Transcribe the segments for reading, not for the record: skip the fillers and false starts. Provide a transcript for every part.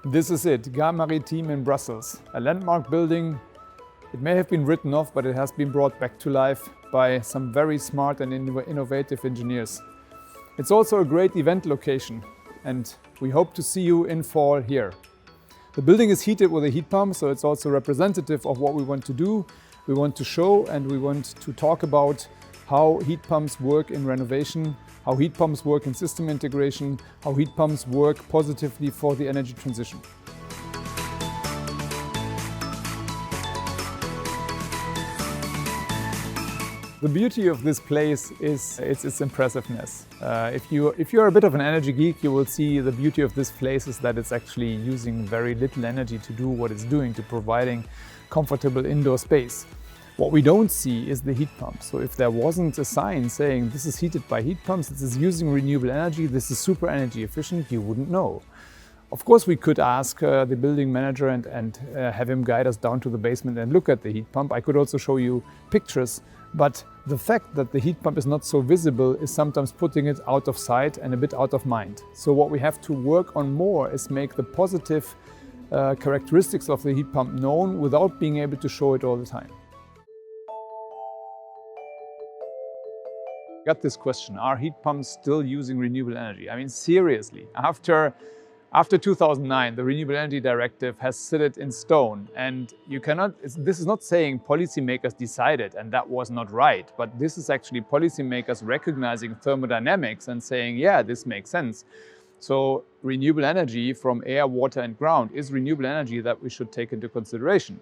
This is it, Gare Maritime in Brussels. A landmark building. It may have been written off, but it has been brought back to life by some very smart and innovative engineers. It's also a great event location, and we hope to see you in fall here. The building is heated with a heat pump, so it's also representative of what we want to do. We want to show and we want to talk about how heat pumps work in renovation, how heat pumps work in system integration, how heat pumps work positively for the energy transition. The beauty of this place is its impressiveness. If you're a bit of an energy geek, you will see the beauty of this place is that it's actually using very little energy to do what it's doing, to providing comfortable indoor space. What we don't see is the heat pump. So if there wasn't a sign saying this is heated by heat pumps, this is using renewable energy, this is super energy efficient, you wouldn't know. Of course, we could ask the building manager and have him guide us down to the basement and look at the heat pump. I could also show you pictures, but the fact that the heat pump is not so visible is sometimes putting it out of sight and a bit out of mind. So what we have to work on more is make the positive characteristics of the heat pump known without being able to show it all the time. Got this question, are heat pumps still using renewable energy? I mean, seriously, after 2009, the Renewable Energy Directive has set it in stone, and this is not saying policymakers decided and that was not right, but this is actually policymakers recognizing thermodynamics and saying, yeah, this makes sense. So renewable energy from air, water and ground is renewable energy that we should take into consideration.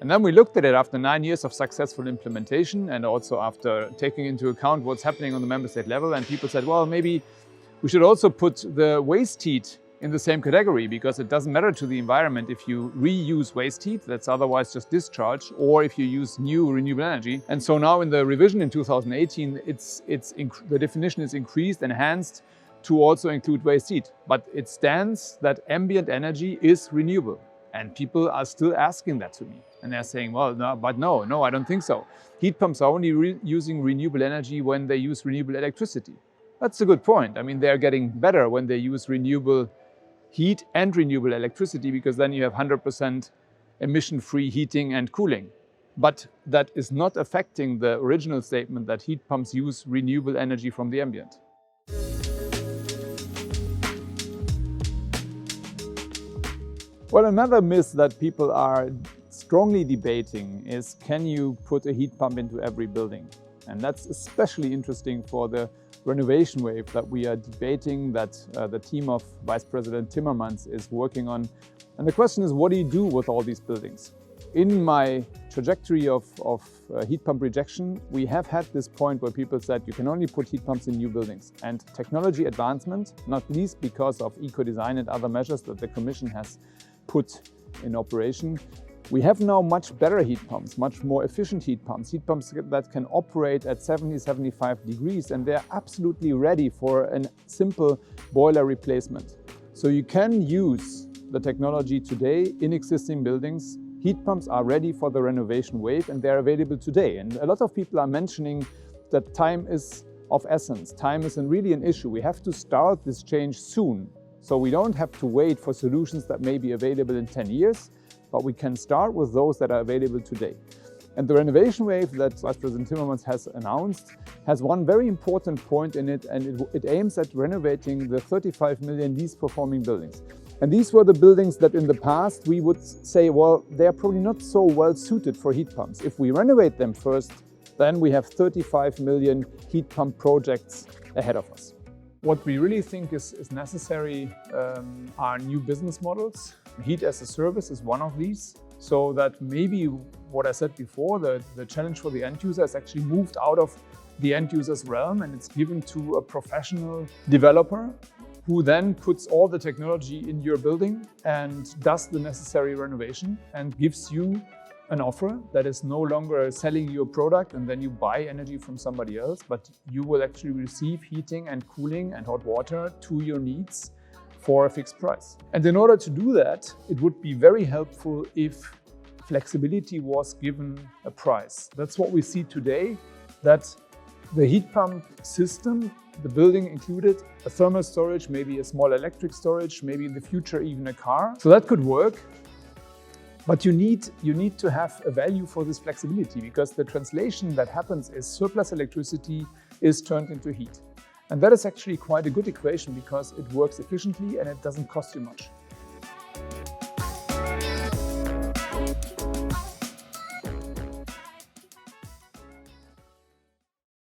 And then we looked at it after 9 years of successful implementation and also after taking into account what's happening on the member state level, and people said, well, maybe we should also put the waste heat in the same category, because it doesn't matter to the environment if you reuse waste heat that's otherwise just discharged, or if you use new renewable energy. And so now in the revision in 2018, the definition is increased, enhanced to also include waste heat. But it stands that ambient energy is renewable. And people are still asking that to me. And they're saying, well, no, I don't think so. Heat pumps are only using renewable energy when they use renewable electricity. That's a good point. I mean, they're getting better when they use renewable heat and renewable electricity, because then you have 100% emission-free heating and cooling. But that is not affecting the original statement that heat pumps use renewable energy from the ambient. Well, another myth that people are strongly debating is, can you put a heat pump into every building? And that's especially interesting for the renovation wave that we are debating, that the team of Vice President Timmermans is working on. And the question is, what do you do with all these buildings? In my trajectory of heat pump rejection, we have had this point where people said you can only put heat pumps in new buildings. And technology advancement, not least because of eco-design and other measures that the Commission has put in operation, we have now much better heat pumps, much more efficient heat pumps that can operate at 70-75 degrees, and they're absolutely ready for a simple boiler replacement. So you can use the technology today in existing buildings. Heat pumps are ready for the renovation wave and they're available today. And a lot of people are mentioning that time is of essence. Time is really an issue. We have to start this change soon. So we don't have to wait for solutions that may be available in 10 years, but we can start with those that are available today. And the renovation wave that Vice President Timmermans has announced has one very important point in it, and it aims at renovating the 35 million least performing buildings. And these were the buildings that in the past we would say, well, they're probably not so well suited for heat pumps. If we renovate them first, then we have 35 million heat pump projects ahead of us. What we really think is necessary are new business models. Heat as a service is one of these. So that maybe what I said before, the challenge for the end user is actually moved out of the end user's realm and it's given to a professional developer who then puts all the technology in your building and does the necessary renovation and gives you an offer that is no longer selling you a product and then you buy energy from somebody else, but you will actually receive heating and cooling and hot water to your needs for a fixed price. And in order to do that, it would be very helpful if flexibility was given a price. That's what we see today, that The heat pump system, the building included, a thermal storage, maybe a small electric storage, maybe in the future even a car. So that could work. But you need to have a value for this flexibility, because the translation that happens is surplus electricity is turned into heat. And that is actually quite a good equation, because it works efficiently and it doesn't cost you much.